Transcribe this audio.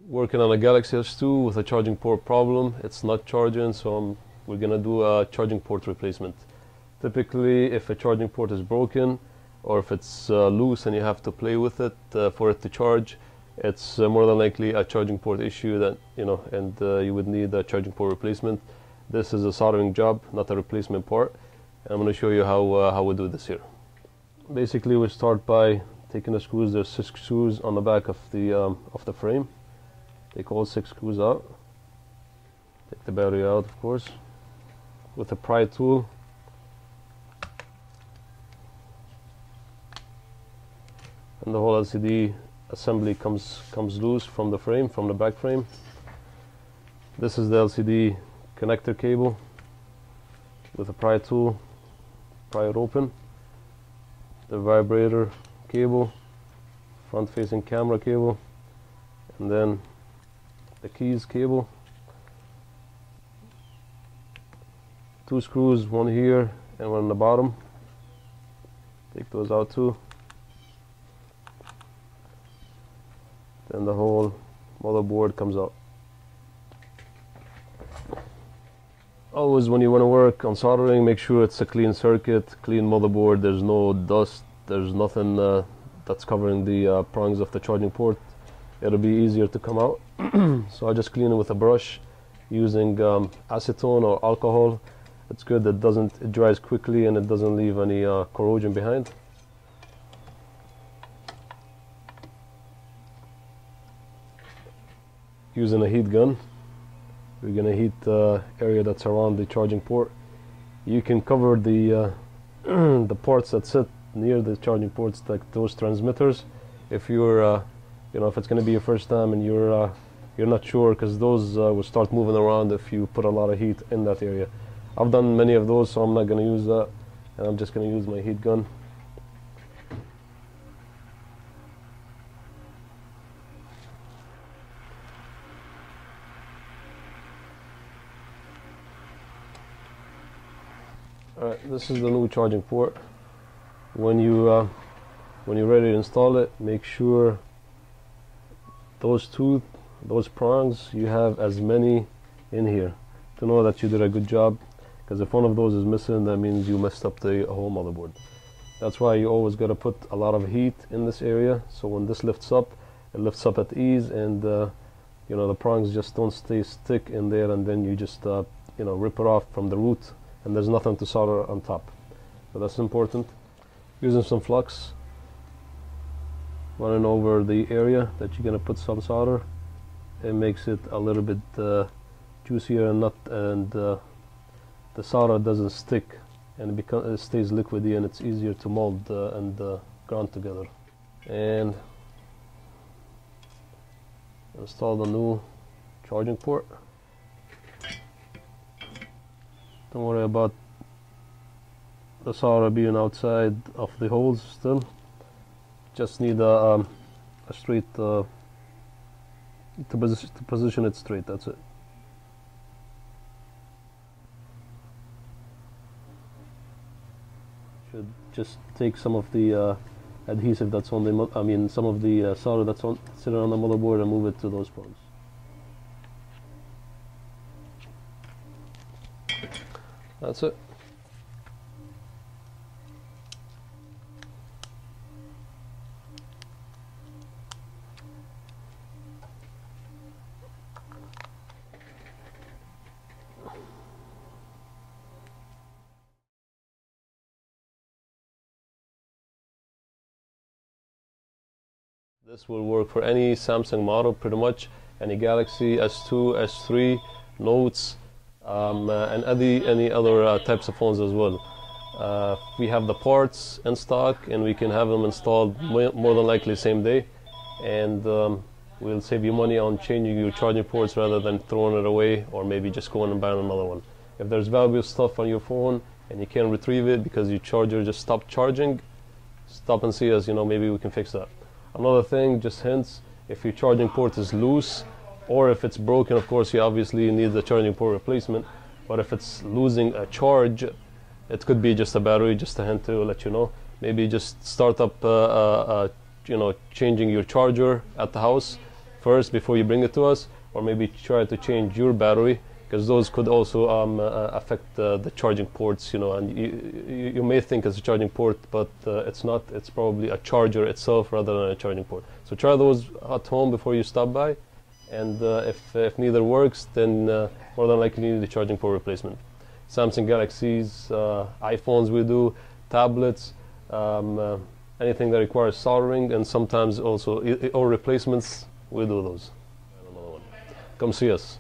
Working on a Galaxy S2 with a charging port problem. It's not charging, so we're gonna do a charging port replacement. Typically, if a charging port is broken or if it's loose and you have to play with it for it to charge, it's more than likely a charging port issue that and you would need a charging port replacement. This is a soldering job, not a replacement part. And I'm going to show you how we do this here. Basically, we start by taking the screws. There's 6 screws on the back of the frame. Take all 6 screws out. Take the battery out, of course, with a pry tool. And the whole LCD assembly comes loose from the frame, from the back frame. This is the LCD connector cable. With a pry tool, pry it open. The vibrator cable, front facing camera cable, and then the keys cable. 2 screws, one here and one on the bottom. Take those out too. Then the whole motherboard comes out. Always when you want to work on soldering, make sure it's a clean circuit, clean motherboard. There's no dust, there's nothing that's covering the prongs of the charging port. It'll be easier to come out. So I just clean it with a brush using acetone or alcohol. It's good, it dries quickly and it doesn't leave any corrosion behind. Using a heat gun, we're going to heat the area that's around the charging port. You can cover the the parts that sit near the charging ports, like those transmitters, if you're if it's going to be your first time and you're not sure, because those will start moving around if you put a lot of heat in that area. I've done many of those, so I'm not going to use that, and I'm just going to use my heat gun. Alright, this is the new charging port. When you're ready to install it, make sure those prongs, you have as many in here to know that you did a good job, because if one of those is missing, that means you messed up the whole motherboard. That's why you always got to put a lot of heat in this area, so when this lifts up, it lifts up at ease, and the prongs just don't stay stick in there, and then you just rip it off from the root, and there's nothing to solder on top. So that's important. Using some flux, running over the area that you're going to put some solder. It makes it a little bit juicier and the solder doesn't stick, and it stays liquidy, and it's easier to mold and ground together. And install the new charging port. Don't worry about the solder being outside of the holes still. Just need a straight to position it straight. That's it. Should just take some of the adhesive that's on the some of the solder that's sitting on the motherboard and move it to those prongs. That's it. This will work for any Samsung model, pretty much any Galaxy S2, S3, Notes, and any other types of phones as well. We have the parts in stock, and we can have them installed more than likely same day, and we'll save you money on changing your charging ports rather than throwing it away, or maybe just going and buying another one. If there's valuable stuff on your phone and you can't retrieve it because your charger just stopped charging, stop and see us, maybe we can fix that. Another thing, just hints, if your charging port is loose or if it's broken, of course you obviously need the charging port replacement, but if it's losing a charge, it could be just a battery. Just a hint to let you know. Maybe just start up changing your charger at the house, first before you bring it to us, or maybe try to change your battery, because those could also affect the charging ports, you know, and you may think it's a charging port, but it's not. It's probably a charger itself rather than a charging port. So try those at home before you stop by, and if neither works, then more than likely you need a charging port replacement. Samsung Galaxies, iPhones we do, tablets, anything that requires soldering, and sometimes also or replacements, we do those. Come see us.